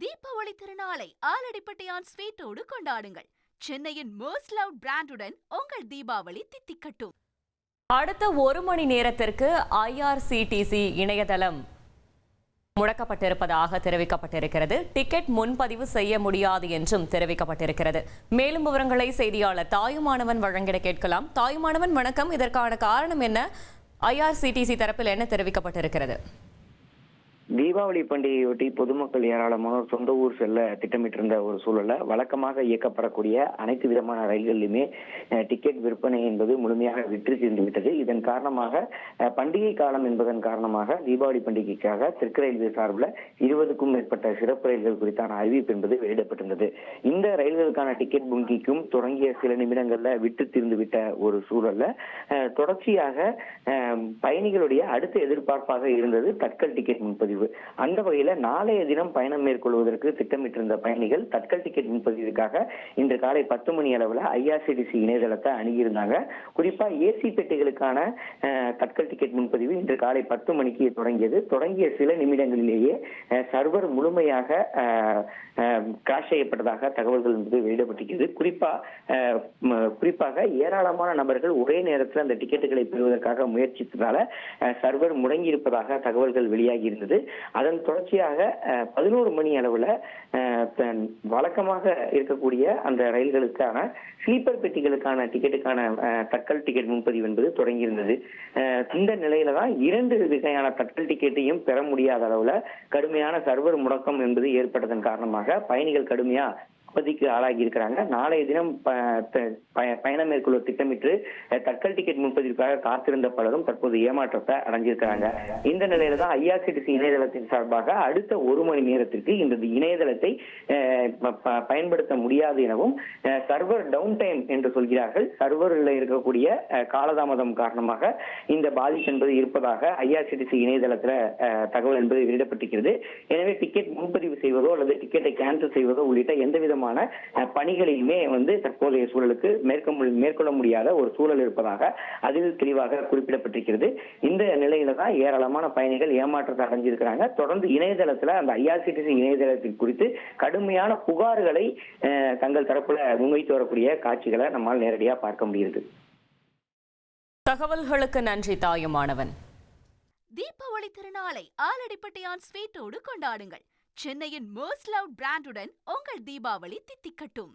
தீபாவளி திருநாளை ஆலடிப்பட்டியான் ஸ்வீட்டோடு கொண்டாடுங்கள். சென்னையின் மோஸ்ட் லவ்ட் பிராண்டுடன் உங்கள் தீபாவளி தித்திக்கட்டும். அடுத்த ஒரு மணி நேரத்திற்கு IRCTC இணையதளம் முடக்கப்பட்டிருப்பதாக தெரிவிக்கப்பட்டிருக்கிறது. டிக்கெட் முன்பதிவு செய்ய முடியாது என்றும் தெரிவிக்கப்பட்டிருக்கிறது. மேலும் விவரங்களை செய்தியாளர் தாயுமானவன் வழங்கிட கேட்கலாம். தாயுமானவன், வணக்கம். இதற்கான காரணம் என்ன? IRCTC தரப்பில் என்ன தெரிவிக்கப்பட்டிருக்கிறது? தீபாவளி பண்டிகையொட்டி பொதுமக்கள் ஏராளமானோர் சொந்த ஊர் செல்ல திட்டமிட்டிருந்த ஒரு சூழல்ல வழக்கமாக இயக்கப்படக்கூடிய அனைத்து விதமான ரயில்களிலுமே டிக்கெட் விற்பனை என்பது முழுமையாக விற்று தீர்ந்து விட்டது. இதன் காரணமாக பண்டிகை காலம் என்பதன் காரணமாக தீபாவளி பண்டிகைக்காக தெற்கு ரயில்வே சார்பில் 20க்கும் மேற்பட்ட சிறப்பு ரயில்கள் குறித்தான அறிவிப்பு என்பது வெளியிடப்பட்டிருந்தது. இந்த ரயில்களுக்கான டிக்கெட் புக்கிங்கும் தொடங்கிய சில நிமிடங்கள்ல விற்று தீர்ந்து விட்ட ஒரு சூழல்ல தொடர்ச்சியாக பயணிகளுடைய அடுத்த எதிர்பார்ப்பாக இருந்தது தட்கல் டிக்கெட் முன்பதிவு. அந்த வகையில நாளைய தினம் பயணம் மேற்கொள்வதற்கு திட்டமிட்டிருந்த பயணிகள் தட்கல் டிக்கெட் முன்பதிவுக்காக இன்று காலை 10 மணி அளவில் IRCTC இணையதளத்தை அணுகியிருந்தாங்க. குறிப்பா ஏசி பெட்டிகளுக்கான தட்கல் டிக்கெட் முன்பதிவு இன்று காலை 10 மணிக்கு தொடங்கியது. தொடங்கிய சில நிமிடங்களிலேயே சர்வர் முழுமையாக கிராஷ் செய்யப்பட்டதாக தகவல்கள் என்பது வெளியிடப்பட்டிருக்கிறது. குறிப்பாக ஏராளமான நபர்கள் ஒரே நேரத்தில் அந்த டிக்கெட்டுகளை பெறுவதற்காக முயற்சித்ததால சர்வர் முடங்கி இருப்பதாக தகவல்கள் வெளியாகி இருந்தது. அதன் தொடர்ச்சியாக 11 மணி அளவுல வழக்கமாக இருக்கக்கூடிய அந்த ரயில்களுக்கான ஸ்லீப்பர் பெட்டிகளுக்கான டிக்கெட்டுக்கான தட்கல் டிக்கெட் முன்பதிவு என்பது தொடங்கியிருந்தது. இந்த நிலையில தான் 2 வகையான தட்கல் டிக்கெட்டையும் பெற முடியாத அளவுல கடுமையான சர்வர் முடக்கம் என்பது ஏற்பட்டதன் காரணமாக பயணிகள் கடுமையா அவதிக்கு ஆளாகி இருக்கிறாங்க. நாளைய தினம் பயணம் மேற்கொள்ள திட்டமிட்டு தட்கல் டிக்கெட் முன்பதிவுக்காக காத்திருந்த பலரும் தற்போது ஏமாற்றத்தை அடைஞ்சிருக்கிறாங்க. இந்த நிலையில தான் IRCTC இணையதளத்தின் சார்பாக அடுத்த ஒரு மணி நேரத்திற்கு இந்த இணையதளத்தை பயன்படுத்த முடியாது எனவும் சர்வர் டவுன் டைம் என்று சொல்கிறார்கள். சர்வரில் இருக்கக்கூடிய காலதாமதம் காரணமாக இந்த பாதிப்பு என்பது இருப்பதாக IRCTC இணையதளத்துல தகவல் என்பது வெளியிடப்பட்டிருக்கிறது. எனவே டிக்கெட் முன்பதிவு செய்வதோ அல்லது டிக்கெட்டை கேன்சல் செய்வதோ உள்ளிட்ட எந்த விதமான பணிகளிலுமே தற்போதைய சூழலுக்கு மேற்கொள்ள முடியாத ஒரு சூழல் இருப்பதாக அதில் தெளிவாக குறிப்பிடப்பட்டிருக்கிறது. இந்த நிலையில தான் ஏராளமான பயணிகள் ஏமாற்றத்தை அடைஞ்சிருக்கிறாங்க. தொடர்ந்து இணையதளத்துல அந்த IRCTC இணையதளத்தின் குறித்து கடுமையான புகார்களை தங்கள் தரப்புல முன்வைத்து வரக்கூடிய காட்சிகளை நம்மால் நேரடியாக பார்க்க முடியுது. தகவல்களுக்கு நன்றி தாயுமானவன். தீபாவளி திருநாளை ஆலடிப்பட்டியான் ஸ்வீட்டோடு கொண்டாடுங்கள். சென்னையின் மோஸ்ட் லவ்ட் பிராண்டுடன் உங்கள் தீபாவளி தித்திக்கட்டும்.